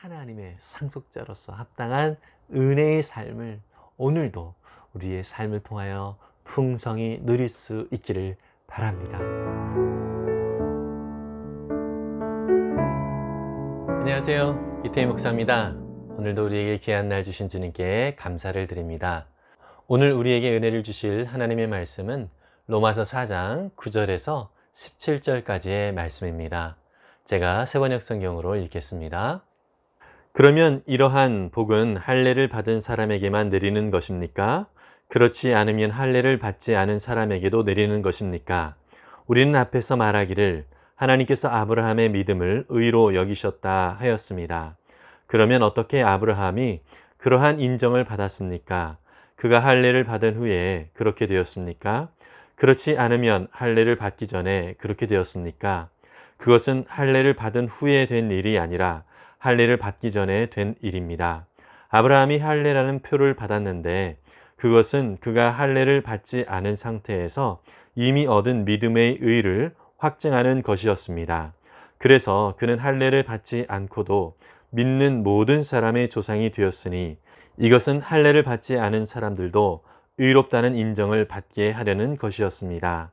하나님의 상속자로서 합당한 은혜의 삶을 오늘도 우리의 삶을 통하여 풍성히 누릴 수 있기를 바랍니다. 안녕하세요. 이태희 목사입니다. 오늘도 우리에게 귀한 날 주신 주님께 감사를 드립니다. 오늘 우리에게 은혜를 주실 하나님의 말씀은 로마서 4장 9절에서 17절까지의 말씀입니다. 제가 새번역 성경으로 읽겠습니다. 그러면 이러한 복은 할례를 받은 사람에게만 내리는 것입니까? 그렇지 않으면 할례를 받지 않은 사람에게도 내리는 것입니까? 우리는 앞에서 말하기를 하나님께서 아브라함의 믿음을 의로 여기셨다 하였습니다. 그러면 어떻게 아브라함이 그러한 인정을 받았습니까? 그가 할례를 받은 후에 그렇게 되었습니까? 그렇지 않으면 할례를 받기 전에 그렇게 되었습니까? 그것은 할례를 받은 후에 된 일이 아니라 할례를 받기 전에 된 일입니다. 아브라함이 할례라는 표를 받았는데 그것은 그가 할례를 받지 않은 상태에서 이미 얻은 믿음의 의를 확증하는 것이었습니다. 그래서 그는 할례를 받지 않고도 믿는 모든 사람의 조상이 되었으니 이것은 할례를 받지 않은 사람들도 의롭다는 인정을 받게 하려는 것이었습니다.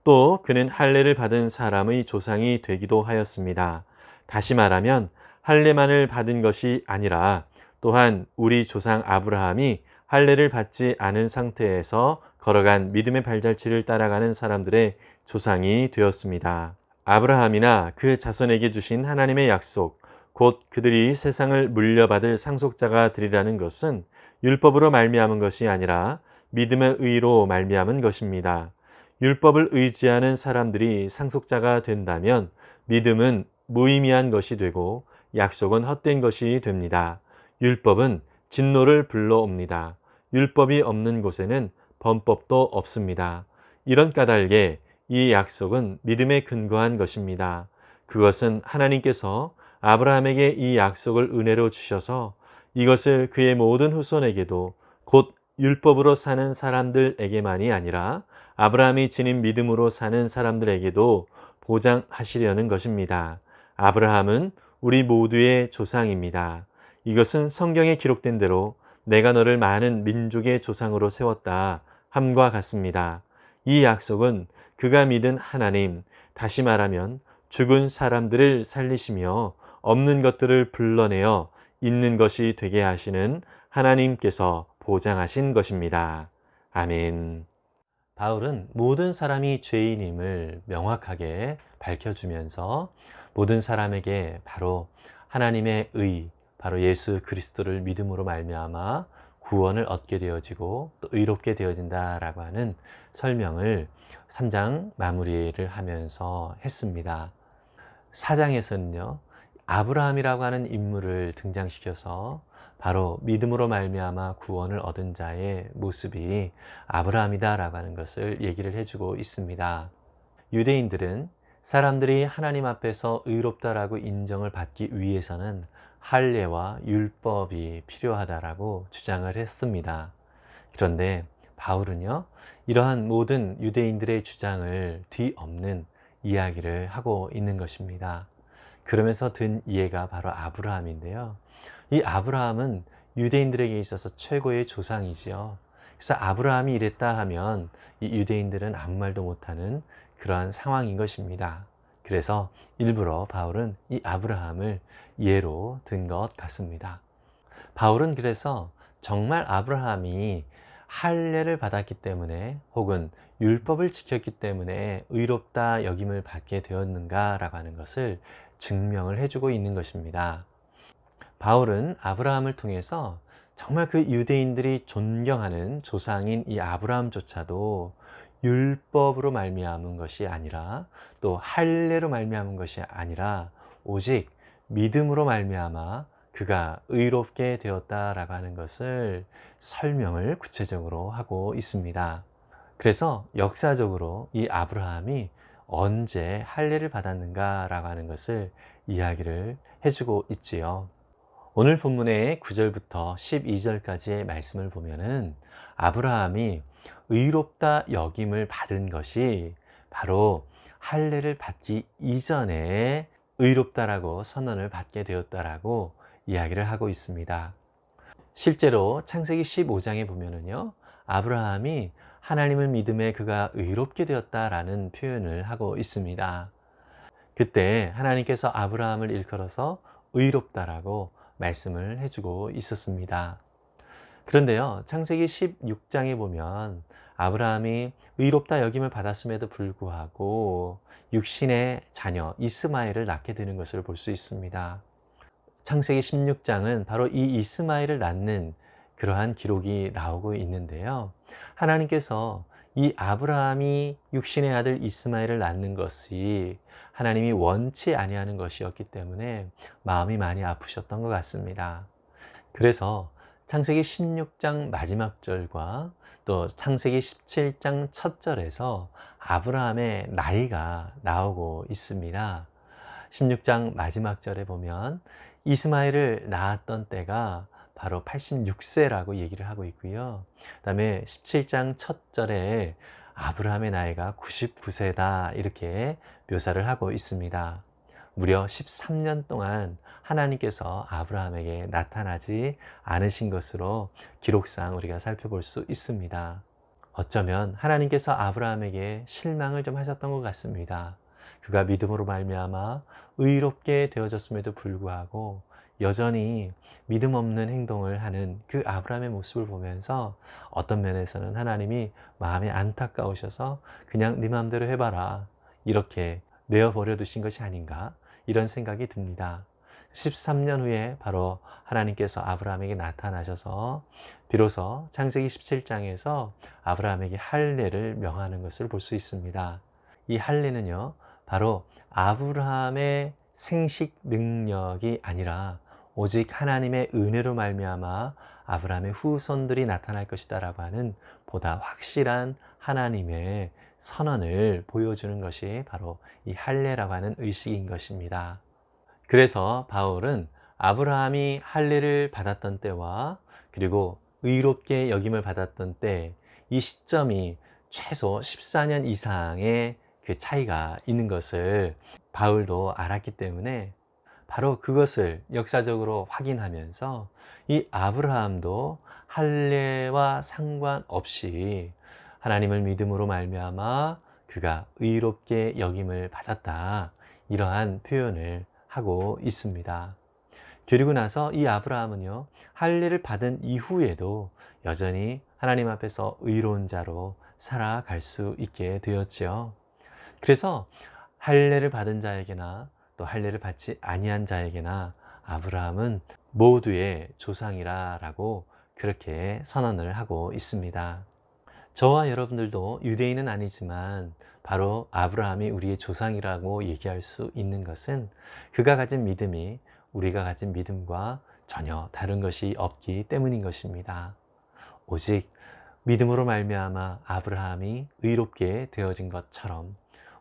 또 그는 할례를 받은 사람의 조상이 되기도 하였습니다. 다시 말하면 할례만을 받은 것이 아니라 또한 우리 조상 아브라함이 할례를 받지 않은 상태에서 걸어간 믿음의 발자취를 따라가는 사람들의 조상이 되었습니다. 아브라함이나 그 자손에게 주신 하나님의 약속, 곧 그들이 세상을 물려받을 상속자가 되리라는 것은 율법으로 말미암은 것이 아니라 믿음의 의로 말미암은 것입니다. 율법을 의지하는 사람들이 상속자가 된다면 믿음은 무의미한 것이 되고 약속은 헛된 것이 됩니다. 율법은 진노를 불러옵니다. 율법이 없는 곳에는 범법도 없습니다. 이런 까닭에 이 약속은 믿음에 근거한 것입니다. 그것은 하나님께서 아브라함에게 이 약속을 은혜로 주셔서 이것을 그의 모든 후손에게도 곧 율법으로 사는 사람들에게만이 아니라 아브라함이 지닌 믿음으로 사는 사람들에게도 보장하시려는 것입니다. 아브라함은 우리 모두의 조상입니다. 이것은 성경에 기록된 대로 내가 너를 많은 민족의 조상으로 세웠다 함과 같습니다. 이 약속은 그가 믿은 하나님, 다시 말하면 죽은 사람들을 살리시며 없는 것들을 불러내어 있는 것이 되게 하시는 하나님께서 보장하신 것입니다. 아멘. 바울은 모든 사람이 죄인임을 명확하게 밝혀주면서 모든 사람에게 바로 하나님의 의, 바로 예수 그리스도를 믿음으로 말미암아 구원을 얻게 되어지고 또 의롭게 되어진다라고 하는 설명을 3장 마무리를 하면서 했습니다. 4장에서는요, 아브라함이라고 하는 인물을 등장시켜서 바로 믿음으로 말미암아 구원을 얻은 자의 모습이 아브라함이다라고 하는 것을 얘기를 해주고 있습니다. 유대인들은 사람들이 하나님 앞에서 의롭다라고 인정을 받기 위해서는 할례와 율법이 필요하다라고 주장을 했습니다. 그런데 바울은요, 이러한 모든 유대인들의 주장을 뒤엎는 이야기를 하고 있는 것입니다. 그러면서 든 이해가 바로 아브라함인데요. 이 아브라함은 유대인들에게 있어서 최고의 조상이지요. 그래서 아브라함이 이랬다 하면 이 유대인들은 아무 말도 못하는 그러한 상황인 것입니다. 그래서 일부러 바울은 이 아브라함을 예로 든 것 같습니다. 바울은 그래서 정말 아브라함이 할례를 받았기 때문에 혹은 율법을 지켰기 때문에 의롭다 여김을 받게 되었는가라고 하는 것을 증명을 해주고 있는 것입니다. 바울은 아브라함을 통해서 정말 그 유대인들이 존경하는 조상인 이 아브라함조차도 율법으로 말미암은 것이 아니라 또 할례로 말미암은 것이 아니라 오직 믿음으로 말미암아 그가 의롭게 되었다라고 하는 것을 설명을 구체적으로 하고 있습니다. 그래서 역사적으로 이 아브라함이 언제 할례를 받았는가라고 하는 것을 이야기를 해주고 있지요. 오늘 본문의 9절부터 12절까지의 말씀을 보면은 아브라함이 의롭다 여김을 받은 것이 바로 할례를 받기 이전에 의롭다라고 선언을 받게 되었다라고 이야기를 하고 있습니다. 실제로 창세기 15장에 보면은요, 아브라함이 하나님을 믿음에 그가 의롭게 되었다라는 표현을 하고 있습니다. 그때 하나님께서 아브라함을 일컬어서 의롭다라고 말씀을 해주고 있었습니다. 그런데요, 창세기 16장에 보면 아브라함이 의롭다 여김을 받았음에도 불구하고 육신의 자녀 이스마엘을 낳게 되는 것을 볼 수 있습니다. 창세기 16장은 바로 이 이스마엘을 낳는 그러한 기록이 나오고 있는데요. 하나님께서 이 아브라함이 육신의 아들 이스마엘을 낳는 것이 하나님이 원치 아니하는 것이었기 때문에 마음이 많이 아프셨던 것 같습니다. 그래서 창세기 16장 마지막 절과 또 창세기 17장 첫 절에서 아브라함의 나이가 나오고 있습니다. 16장 마지막 절에 보면 이스마엘을 낳았던 때가 바로 86세라고 얘기를 하고 있고요. 그 다음에 17장 첫 절에 아브라함의 나이가 99세다 이렇게 묘사를 하고 있습니다. 무려 13년 동안 하나님께서 아브라함에게 나타나지 않으신 것으로 기록상 우리가 살펴볼 수 있습니다. 어쩌면 하나님께서 아브라함에게 실망을 좀 하셨던 것 같습니다. 그가 믿음으로 말미암아 의롭게 되어졌음에도 불구하고 여전히 믿음 없는 행동을 하는 그 아브라함의 모습을 보면서 어떤 면에서는 하나님이 마음이 안타까우셔서 그냥 네 마음대로 해봐라 이렇게 내어버려 두신 것이 아닌가 이런 생각이 듭니다. 13년 후에 바로 하나님께서 아브라함에게 나타나셔서 비로소 창세기 17장에서 아브라함에게 할례를 명하는 것을 볼 수 있습니다. 이 할례는요, 바로 아브라함의 생식 능력이 아니라 오직 하나님의 은혜로 말미암아 아브라함의 후손들이 나타날 것이다 라고 하는 보다 확실한 하나님의 선언을 보여주는 것이 바로 이 할례라고 하는 의식인 것입니다. 그래서 바울은 아브라함이 할례를 받았던 때와 그리고 의롭게 여김을 받았던 때 이 시점이 최소 14년 이상의 그 차이가 있는 것을 바울도 알았기 때문에 바로 그것을 역사적으로 확인하면서 이 아브라함도 할례와 상관없이 하나님을 믿음으로 말미암아 그가 의롭게 여김을 받았다 이러한 표현을 하고 있습니다. 그리고 나서 이 아브라함은요, 할례를 받은 이후에도 여전히 하나님 앞에서 의로운 자로 살아갈 수 있게 되었죠. 그래서 할례를 받은 자에게나 또 할례를 받지 아니한 자에게나 아브라함은 모두의 조상이라고 그렇게 선언을 하고 있습니다. 저와 여러분들도 유대인은 아니지만 바로 아브라함이 우리의 조상이라고 얘기할 수 있는 것은 그가 가진 믿음이 우리가 가진 믿음과 전혀 다른 것이 없기 때문인 것입니다. 오직 믿음으로 말미암아 아브라함이 의롭게 되어진 것처럼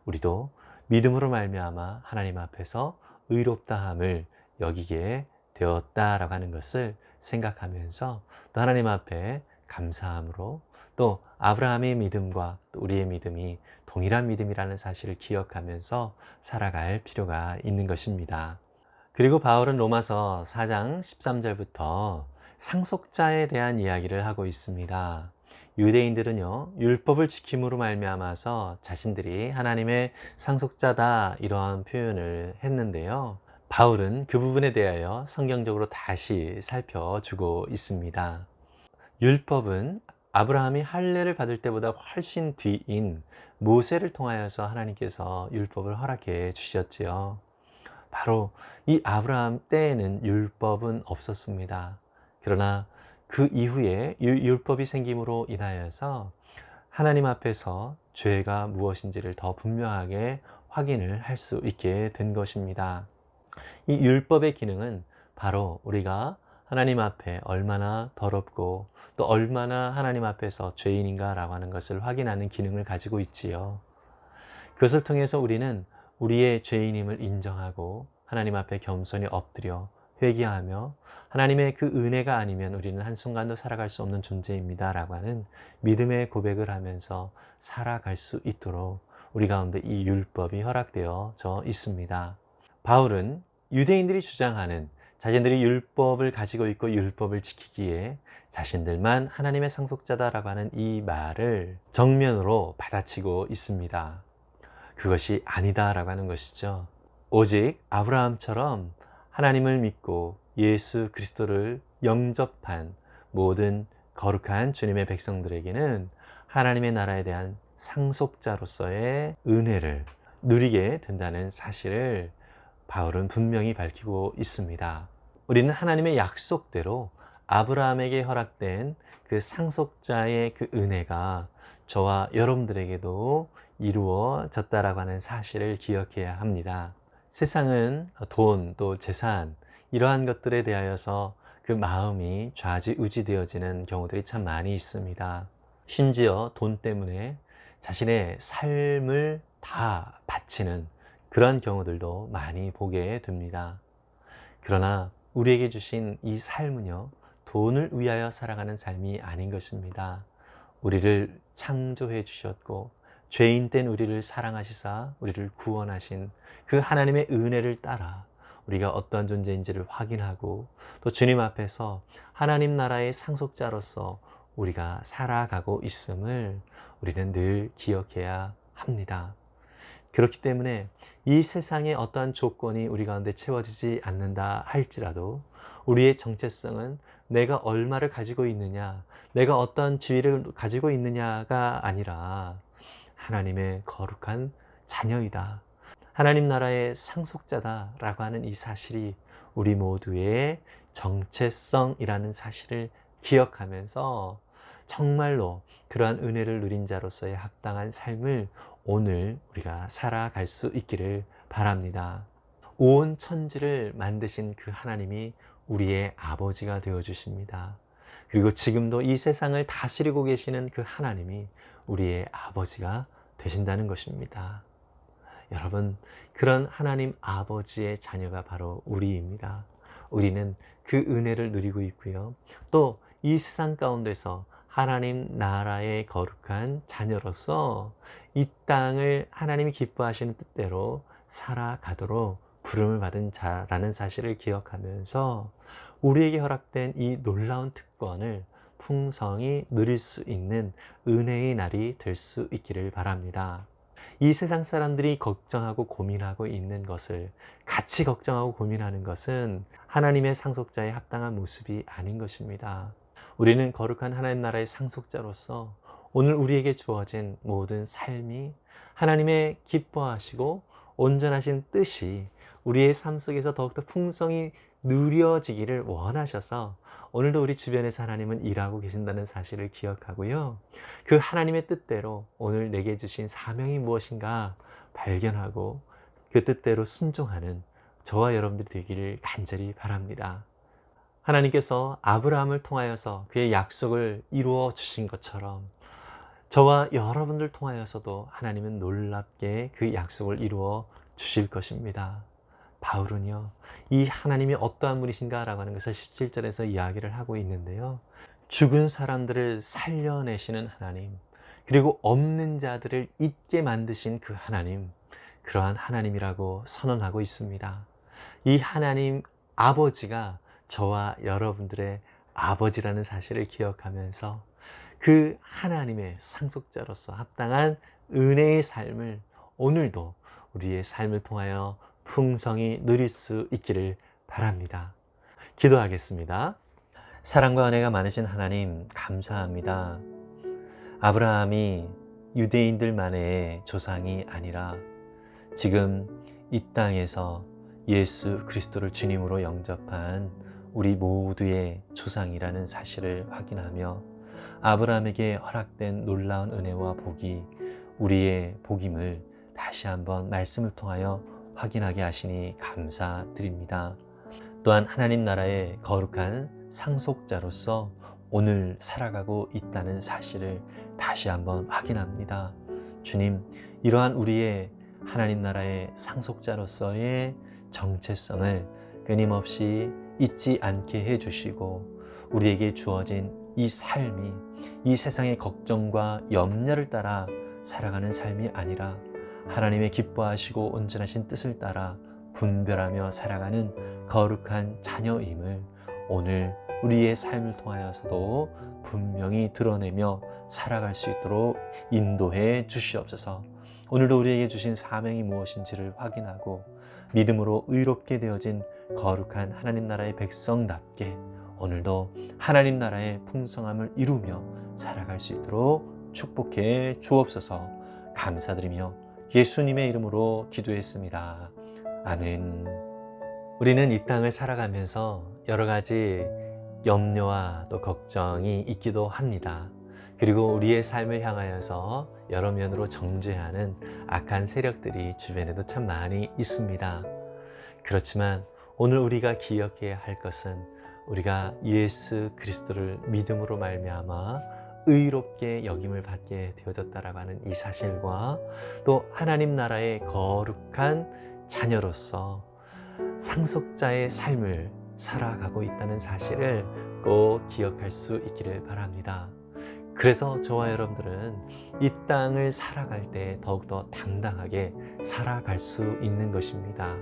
우리도 믿음으로 말미암아 하나님 앞에서 의롭다함을 여기게 되었다라고 하는 것을 생각하면서 또 하나님 앞에 감사함으로 또 아브라함의 믿음과 또 우리의 믿음이 동일한 믿음이라는 사실을 기억하면서 살아갈 필요가 있는 것입니다. 그리고 바울은 로마서 4장 13절부터 상속자에 대한 이야기를 하고 있습니다. 유대인들은요, 율법을 지킴으로 말미암아서 자신들이 하나님의 상속자다 이러한 표현을 했는데요. 바울은 그 부분에 대하여 성경적으로 다시 살펴주고 있습니다. 율법은 아브라함이 할례를 받을 때보다 훨씬 뒤인 모세를 통하여서 하나님께서 율법을 허락해 주셨지요. 바로 이 아브라함 때에는 율법은 없었습니다. 그러나 그 이후에 율법이 생김으로 인하여서 하나님 앞에서 죄가 무엇인지를 더 분명하게 확인을 할 수 있게 된 것입니다. 이 율법의 기능은 바로 우리가 하나님 앞에 얼마나 더럽고 또 얼마나 하나님 앞에서 죄인인가 라고 하는 것을 확인하는 기능을 가지고 있지요. 그것을 통해서 우리는 우리의 죄인임을 인정하고 하나님 앞에 겸손히 엎드려 회개하며 하나님의 그 은혜가 아니면 우리는 한순간도 살아갈 수 없는 존재입니다 라고 하는 믿음의 고백을 하면서 살아갈 수 있도록 우리 가운데 이 율법이 허락되어져 있습니다. 바울은 유대인들이 주장하는 자신들이 율법을 가지고 있고 율법을 지키기에 자신들만 하나님의 상속자다라고 하는 이 말을 정면으로 받아치고 있습니다. 그것이 아니다라고 하는 것이죠. 오직 아브라함처럼 하나님을 믿고 예수 그리스도를 영접한 모든 거룩한 주님의 백성들에게는 하나님의 나라에 대한 상속자로서의 은혜를 누리게 된다는 사실을 바울은 분명히 밝히고 있습니다. 우리는 하나님의 약속대로 아브라함에게 허락된 그 상속자의 그 은혜가 저와 여러분들에게도 이루어졌다라고 하는 사실을 기억해야 합니다. 세상은 돈, 또 재산, 이러한 것들에 대하여서 그 마음이 좌지우지되어지는 경우들이 참 많이 있습니다. 심지어 돈 때문에 자신의 삶을 다 바치는 그런 경우들도 많이 보게 됩니다. 그러나 우리에게 주신 이 삶은요, 돈을 위하여 살아가는 삶이 아닌 것입니다. 우리를 창조해 주셨고 죄인된 우리를 사랑하시사 우리를 구원하신 그 하나님의 은혜를 따라 우리가 어떤 존재인지를 확인하고 또 주님 앞에서 하나님 나라의 상속자로서 우리가 살아가고 있음을 우리는 늘 기억해야 합니다. 그렇기 때문에 이 세상의 어떠한 조건이 우리 가운데 채워지지 않는다 할지라도 우리의 정체성은 내가 얼마를 가지고 있느냐, 내가 어떤 지위를 가지고 있느냐가 아니라 하나님의 거룩한 자녀이다, 하나님 나라의 상속자다라고 하는 이 사실이 우리 모두의 정체성이라는 사실을 기억하면서 정말로 그러한 은혜를 누린 자로서의 합당한 삶을 오늘 우리가 살아갈 수 있기를 바랍니다. 온 천지를 만드신 그 하나님이 우리의 아버지가 되어 주십니다. 그리고 지금도 이 세상을 다스리고 계시는 그 하나님이 우리의 아버지가 되신다는 것입니다. 여러분, 그런 하나님 아버지의 자녀가 바로 우리입니다. 우리는 그 은혜를 누리고 있고요. 또 이 세상 가운데서 하나님 나라의 거룩한 자녀로서 이 땅을 하나님이 기뻐하시는 뜻대로 살아가도록 부름을 받은 자라는 사실을 기억하면서 우리에게 허락된 이 놀라운 특권을 풍성히 누릴 수 있는 은혜의 날이 될 수 있기를 바랍니다. 이 세상 사람들이 걱정하고 고민하고 있는 것을 같이 걱정하고 고민하는 것은 하나님의 상속자의 합당한 모습이 아닌 것입니다. 우리는 거룩한 하나님 나라의 상속자로서 오늘 우리에게 주어진 모든 삶이 하나님의 기뻐하시고 온전하신 뜻이 우리의 삶 속에서 더욱더 풍성히 누려지기를 원하셔서 오늘도 우리 주변에서 하나님은 일하고 계신다는 사실을 기억하고요. 그 하나님의 뜻대로 오늘 내게 주신 사명이 무엇인가 발견하고 그 뜻대로 순종하는 저와 여러분들이 되기를 간절히 바랍니다. 하나님께서 아브라함을 통하여서 그의 약속을 이루어 주신 것처럼 저와 여러분들 통하여서도 하나님은 놀랍게 그 약속을 이루어 주실 것입니다. 바울은요, 이 하나님이 어떠한 분이신가 라고 하는 것을 17절에서 이야기를 하고 있는데요. 죽은 사람들을 살려내시는 하나님, 그리고 없는 자들을 있게 만드신 그 하나님, 그러한 하나님이라고 선언하고 있습니다. 이 하나님 아버지가 저와 여러분들의 아버지라는 사실을 기억하면서 그 하나님의 상속자로서 합당한 은혜의 삶을 오늘도 우리의 삶을 통하여 풍성히 누릴 수 있기를 바랍니다. 기도하겠습니다. 사랑과 은혜가 많으신 하나님, 감사합니다. 아브라함이 유대인들만의 조상이 아니라 지금 이 땅에서 예수 그리스도를 주님으로 영접한 우리 모두의 조상이라는 사실을 확인하며 아브라함에게 허락된 놀라운 은혜와 복이 우리의 복임을 다시 한번 말씀을 통하여 확인하게 하시니 감사드립니다. 또한 하나님 나라의 거룩한 상속자로서 오늘 살아가고 있다는 사실을 다시 한번 확인합니다. 주님, 이러한 우리의 하나님 나라의 상속자로서의 정체성을 끊임없이 잊지 않게 해주시고 우리에게 주어진 이 삶이 이 세상의 걱정과 염려를 따라 살아가는 삶이 아니라 하나님의 기뻐하시고 온전하신 뜻을 따라 분별하며 살아가는 거룩한 자녀임을 오늘 우리의 삶을 통하여서도 분명히 드러내며 살아갈 수 있도록 인도해 주시옵소서. 오늘도 우리에게 주신 사명이 무엇인지를 확인하고 믿음으로 의롭게 되어진 거룩한 하나님 나라의 백성답게 오늘도 하나님 나라의 풍성함을 이루며 살아갈 수 있도록 축복해 주옵소서. 감사드리며 예수님의 이름으로 기도했습니다. 아멘. 우리는 이 땅을 살아가면서 여러 가지 염려와 또 걱정이 있기도 합니다. 그리고 우리의 삶을 향하여서 여러 면으로 정죄하는 악한 세력들이 주변에도 참 많이 있습니다. 그렇지만 오늘 우리가 기억해야 할 것은 우리가 예수 그리스도를 믿음으로 말미암아 의롭게 여김을 받게 되어졌다라고 하는 이 사실과 또 하나님 나라의 거룩한 자녀로서 상속자의 삶을 살아가고 있다는 사실을 꼭 기억할 수 있기를 바랍니다. 그래서 저와 여러분들은 이 땅을 살아갈 때 더욱더 당당하게 살아갈 수 있는 것입니다.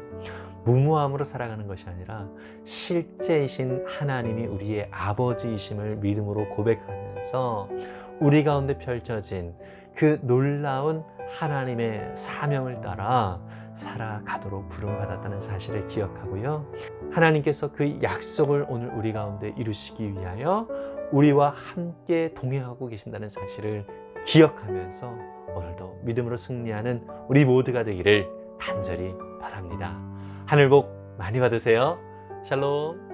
무모함으로 살아가는 것이 아니라 실제이신 하나님이 우리의 아버지이심을 믿음으로 고백하면서 우리 가운데 펼쳐진 그 놀라운 하나님의 사명을 따라 살아가도록 부름을 받았다는 사실을 기억하고요. 하나님께서 그 약속을 오늘 우리 가운데 이루시기 위하여 우리와 함께 동행하고 계신다는 사실을 기억하면서 오늘도 믿음으로 승리하는 우리 모두가 되기를 간절히 바랍니다. 하늘 복 많이 받으세요. 샬롬.